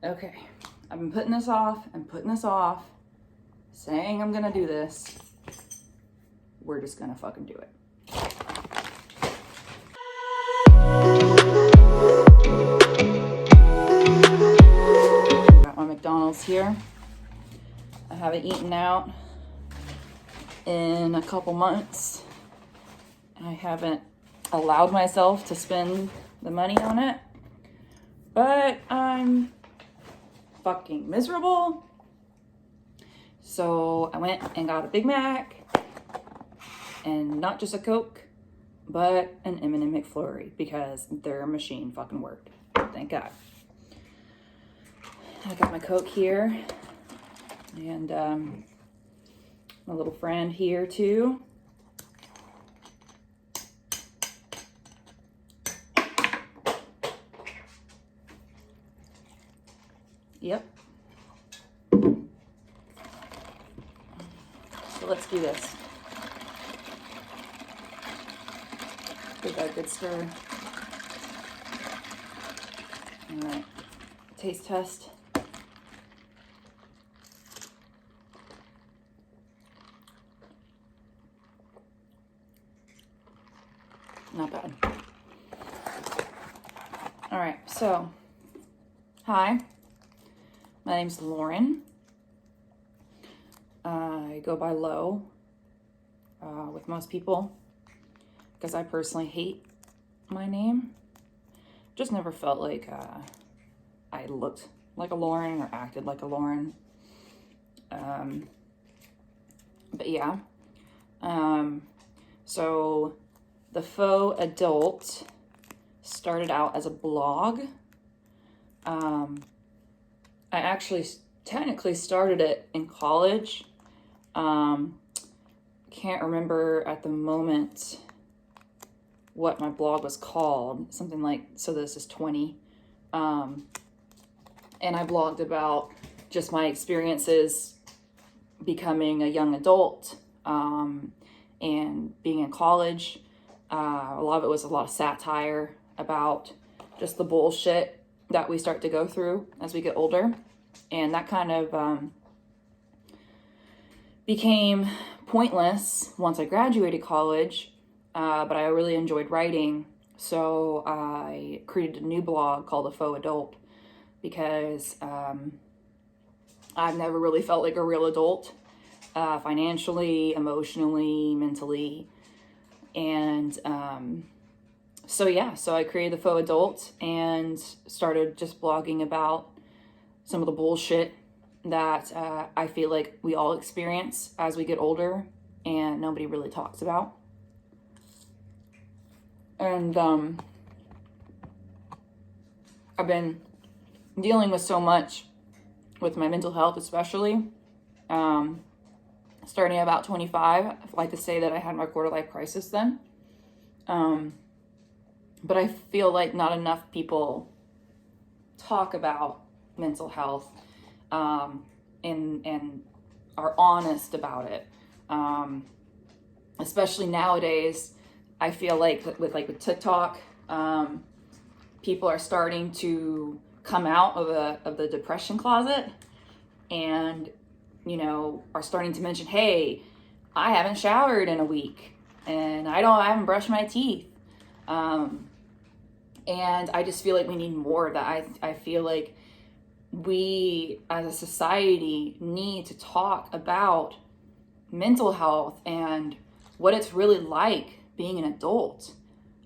Okay, I've been putting this off and putting this off, saying I'm gonna do this. We're just gonna fucking do it. Got my McDonald's here. I haven't eaten out in a couple months. I haven't allowed myself to spend the money on it, but I'm fucking miserable. So I went and got a Big Mac, and not just a Coke, but an M&M McFlurry, because their machine fucking worked. Thank God. I got my Coke here, and my little friend here too. Yep. So let's do this. Give that a good stir. All right. Taste test. Not bad. All right, so, hi, my name's Lauren. I go by Lo with most people because I personally hate my name. Just never felt like I looked like a Lauren or acted like a Lauren. But yeah. So the Faux Adult started out as a blog. I actually technically started it in college. Can't remember at the moment what my blog was called. Something like, so this is 20. And I blogged about just my experiences becoming a young adult and being in college. A lot of it was a lot of satire about just the bullshit that we start to go through as we get older. And that kind of became pointless once I graduated college, but I really enjoyed writing. So I created a new blog called The Faux Adult because I've never really felt like a real adult, financially, emotionally, mentally. And so I created The Faux Adult and started just blogging about some of the bullshit that I feel like we all experience as we get older and nobody really talks about. And I've been dealing with so much with my mental health, especially. Starting at about 25, I like to say that I had my quarter life crisis then. But I feel like not enough people talk about mental health and are honest about it. Especially nowadays, I feel like with TikTok, people are starting to come out of the depression closet and, you know, are starting to mention, hey, I haven't showered in a week and I haven't brushed my teeth. And I just feel like we need more of that. I feel like we as a society need to talk about mental health and what it's really like being an adult,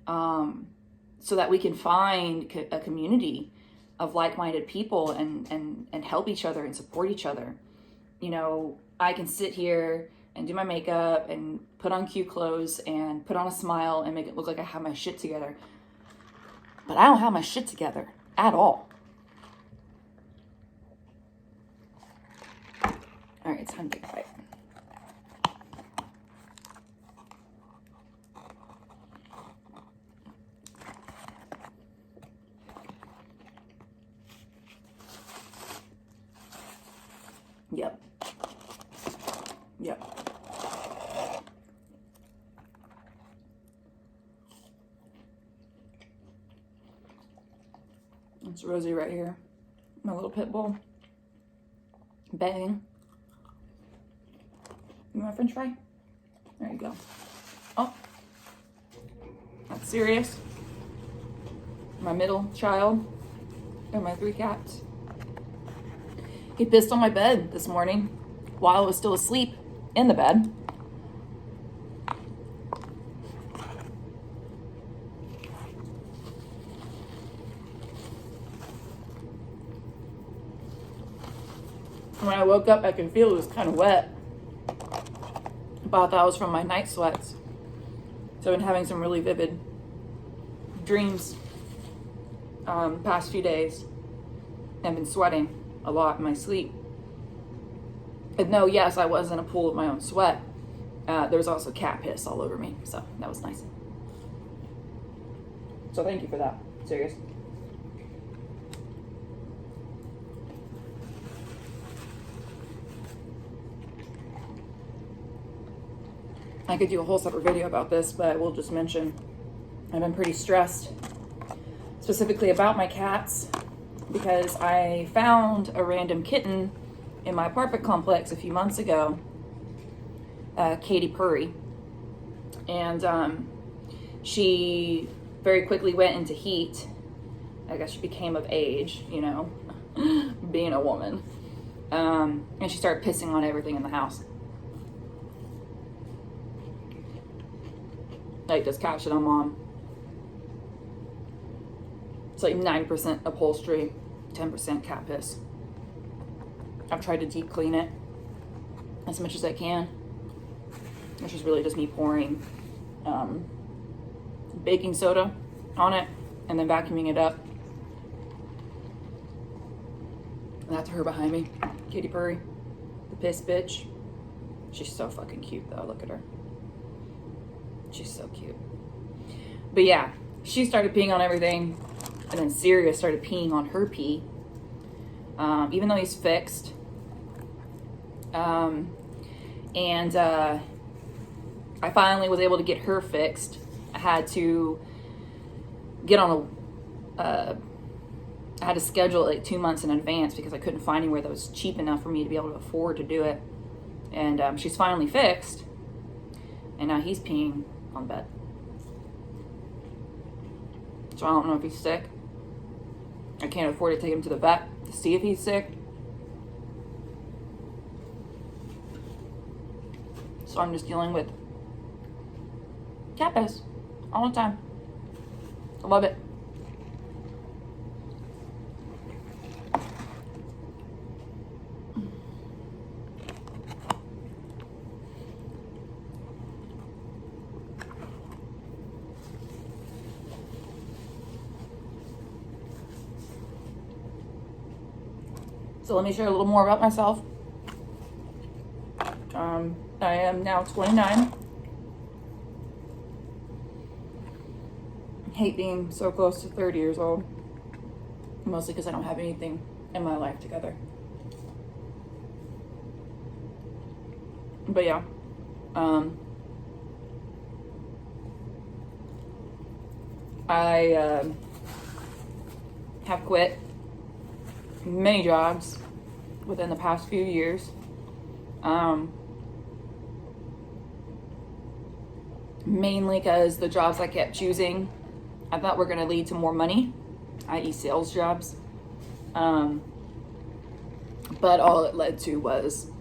so that we can find a community of like-minded people and help each other and support each other. You know, I can sit here and do my makeup and put on cute clothes and put on a smile and make it look like I have my shit together. But I don't have my shit together at all. All right, it's time to take a bite. Yep. It's Rosie right here. My little pit bull. Bang. You want a french fry? There you go. Oh. That's serious. My middle child. And my 3 cats. He pissed on my bed this morning while I was still asleep in the bed. When I woke up, I could feel it was kind of wet. But I thought it was from my night sweats. So I've been having some really vivid dreams past few days. I've been sweating a lot in my sleep. And no, yes, I was in a pool of my own sweat. There was also cat piss all over me, so that was nice. So thank you for that. Serious. I could do a whole separate video about this, but I will just mention I've been pretty stressed, specifically about my cats, because I found a random kitten in my apartment complex a few months ago, Katy Purry, and she very quickly went into heat. I guess she became of age, you know, being a woman, and she started pissing on everything in the house. Like, just cat shit on mom. It's like 9% upholstery, 10% cat piss. I've tried to deep clean it as much as I can, which is really just me pouring baking soda on it and then vacuuming it up. And that's her behind me, Katy Purry, the piss bitch. She's so fucking cute though, look at her. She's so cute. But yeah, she started peeing on everything, and then Sirius started peeing on her pee, even though he's fixed. And I finally was able to get her fixed. I had to get on I had to schedule it like 2 months in advance because I couldn't find anywhere that was cheap enough for me to be able to afford to do it. And she's finally fixed, and now he's peeing on the bed. So I don't know if he's sick. I can't afford to take him to the vet to see if he's sick. So I'm just dealing with cat piss all the time. I love it. So let me share a little more about myself. I am now 29. I hate being so close to 30 years old. Mostly because I don't have anything in my life together. But yeah. I have quit many jobs within the past few years. Mainly because the jobs I kept choosing I thought were going to lead to more money, i.e. sales jobs. But all it led to was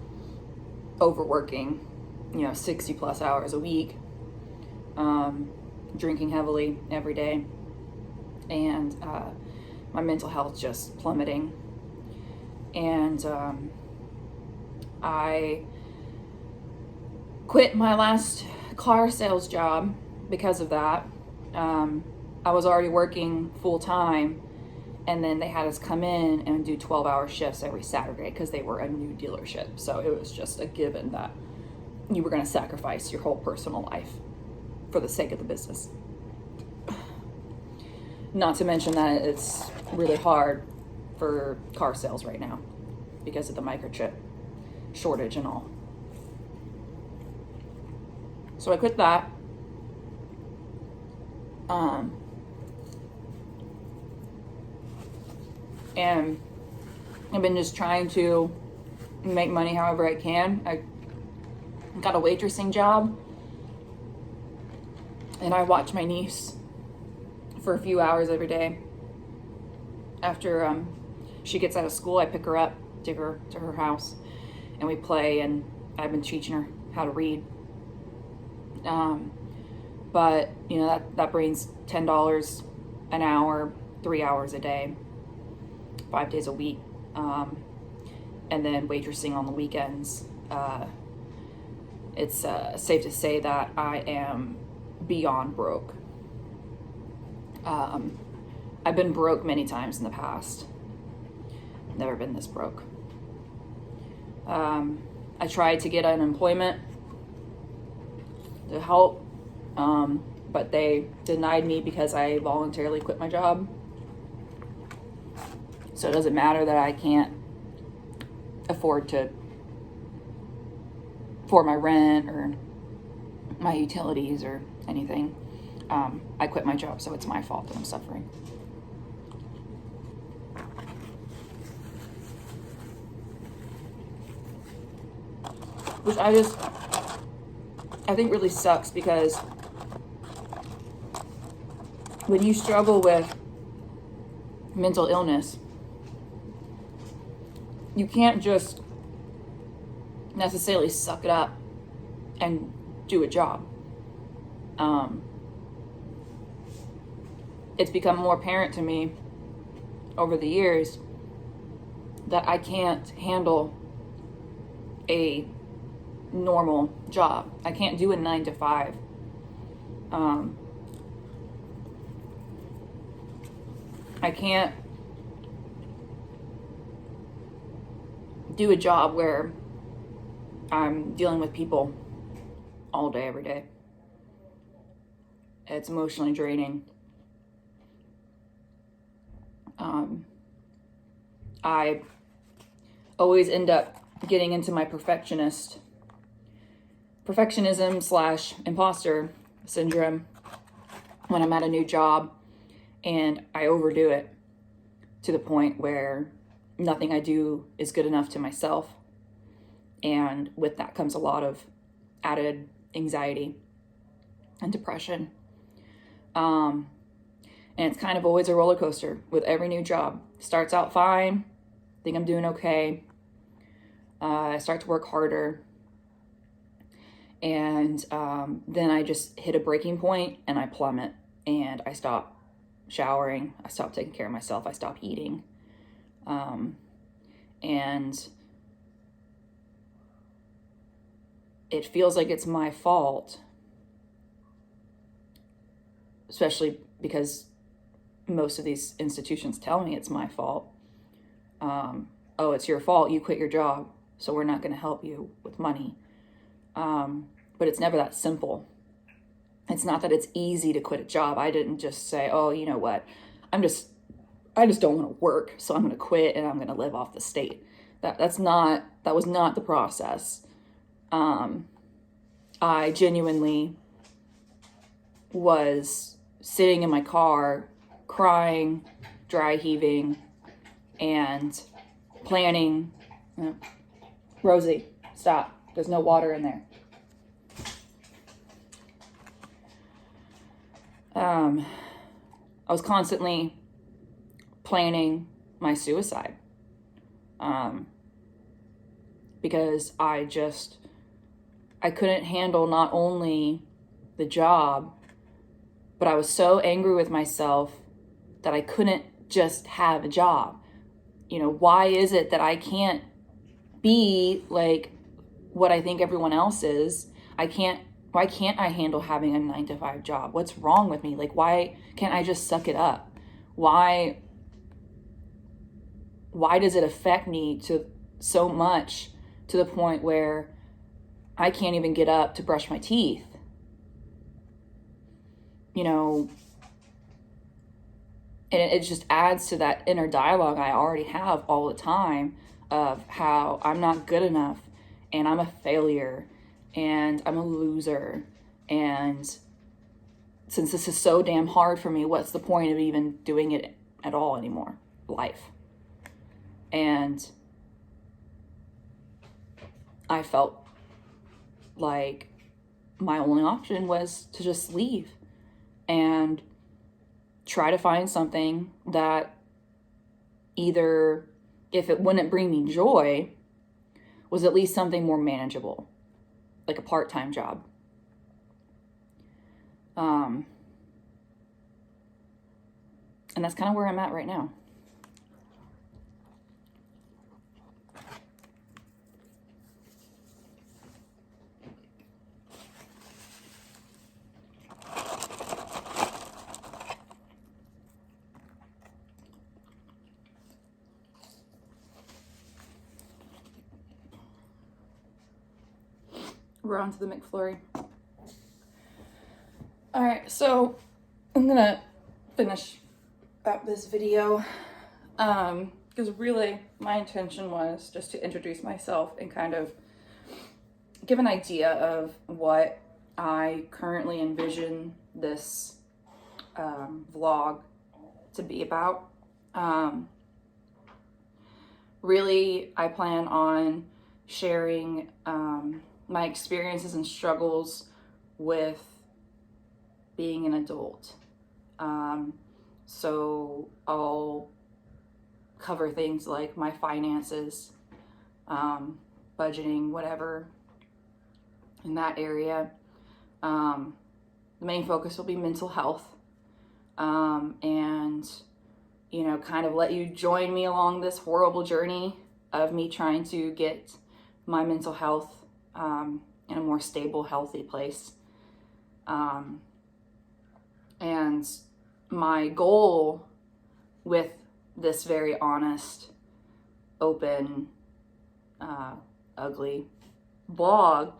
overworking, 60 plus hours a week, drinking heavily every day, and my mental health just plummeting. And I quit my last car sales job because of that. I was already working full time, and then they had us come in and do 12-hour shifts every Saturday because they were a new dealership. So it was just a given that you were going to sacrifice your whole personal life for the sake of the business. Not to mention that it's really hard for car sales right now because of the microchip shortage and all. So I quit that. And I've been just trying to make money however I can. I got a waitressing job, and I watch my niece for a few hours every day. After she gets out of school, I pick her up, take her to her house, and we play, and I've been teaching her how to read. But, you know, that brings $10 an hour, 3 hours a day, 5 days a week. And then waitressing on the weekends. It's safe to say that I am beyond broke. I've been broke many times in the past. Never been this broke. I tried to get unemployment to help, but they denied me because I voluntarily quit my job. So it doesn't matter that I can't afford for my rent or my utilities or anything. I quit my job, so it's my fault that I'm suffering. Which I think really sucks, because when you struggle with mental illness, you can't just necessarily suck it up and do a job. It's become more apparent to me over the years that I can't handle a normal job. I can't do a 9 to 5. I can't do a job where I'm dealing with people all day, every day. It's emotionally draining. I always end up getting into my perfectionism / imposter syndrome when I'm at a new job, and I overdo it to the point where nothing I do is good enough to myself. And with that comes a lot of added anxiety and depression. And it's kind of always a roller coaster with every new job. Starts out fine, think I'm doing okay. I start to work harder. And then I just hit a breaking point and I plummet, and I stop showering. I stop taking care of myself. I stop eating. And it feels like it's my fault, especially because most of these institutions tell me it's my fault. Oh, it's your fault. You quit your job, so we're not going to help you with money. But it's never that simple. It's not that it's easy to quit a job. I didn't just say, oh, you know what? I just don't want to work, so I'm going to quit and I'm going to live off the state. That was not the process. I genuinely was sitting in my car, crying, dry heaving, and planning. Rosie, stop. There's no water in there. I was constantly planning my suicide, because I couldn't handle not only the job, but I was so angry with myself that I couldn't just have a job. You know, why is it that I can't be like what I think everyone else is? Why can't I handle having a 9 to 5 job? What's wrong with me? Like, why can't I just suck it up? Why does it affect me so much to the point where I can't even get up to brush my teeth? You know, and it just adds to that inner dialogue I already have all the time of how I'm not good enough, and I'm a failure, and I'm a loser, and since this is so damn hard for me, what's the point of even doing it at all anymore? Life. And I felt like my only option was to just leave and try to find something that either, if it wouldn't bring me joy, was at least something more manageable, like a part-time job. And that's kind of where I'm at right now. We're on to the McFlurry. All right, so I'm gonna finish up this video because really my intention was just to introduce myself and kind of give an idea of what I currently envision this vlog to be about. Really, I plan on sharing my experiences and struggles with being an adult. So I'll cover things like my finances, budgeting, whatever, in that area. The main focus will be mental health, and, you know, kind of let you join me along this horrible journey of me trying to get my mental health in a more stable, healthy place. And my goal with this very honest, open, ugly blog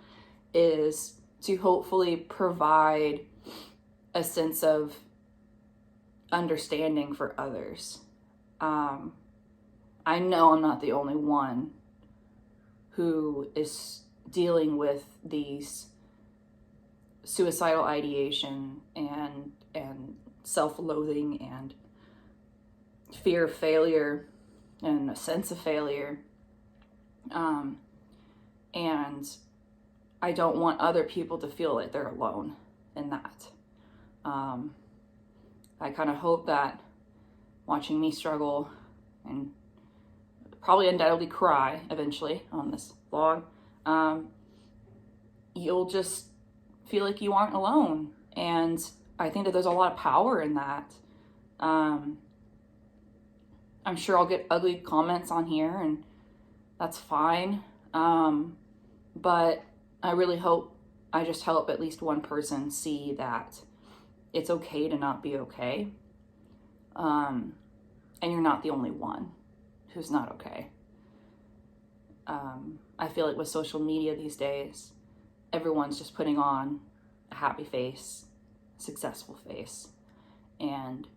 is to hopefully provide a sense of understanding for others. I know I'm not the only one who is dealing with these suicidal ideation and self-loathing and fear of failure and a sense of failure. And I don't want other people to feel like they're alone in that. I kind of hope that watching me struggle and probably undoubtedly cry eventually on this vlog, you'll just feel like you aren't alone. And I think that there's a lot of power in that. I'm sure I'll get ugly comments on here, and that's fine. But I really hope I just help at least one person see that it's okay to not be okay. And you're not the only one who's not okay. I feel like with social media these days, everyone's just putting on a happy face, successful face, and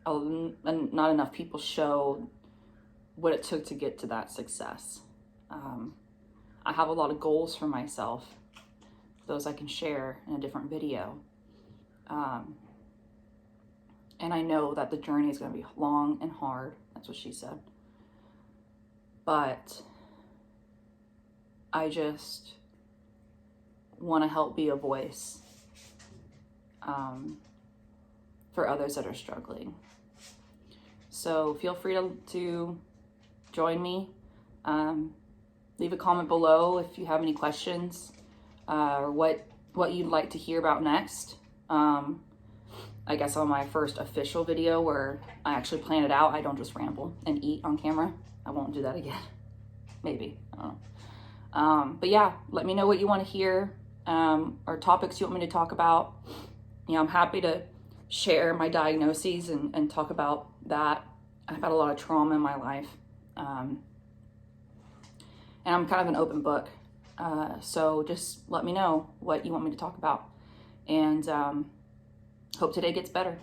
not enough people show what it took to get to that success. I have a lot of goals for myself, those I can share in a different video. And I know that the journey is going to be long and hard. That's what she said. But I just want to help be a voice for others that are struggling. So feel free to join me. Leave a comment below if you have any questions, or what you'd like to hear about next. I guess on my first official video where I actually plan it out, I don't just ramble and eat on camera. I won't do that again. Maybe, I don't know. But yeah, let me know what you want to hear, or topics you want me to talk about. You know, I'm happy to share my diagnoses and talk about that. I've had a lot of trauma in my life. And I'm kind of an open book. So just let me know what you want me to talk about. And hope today gets better.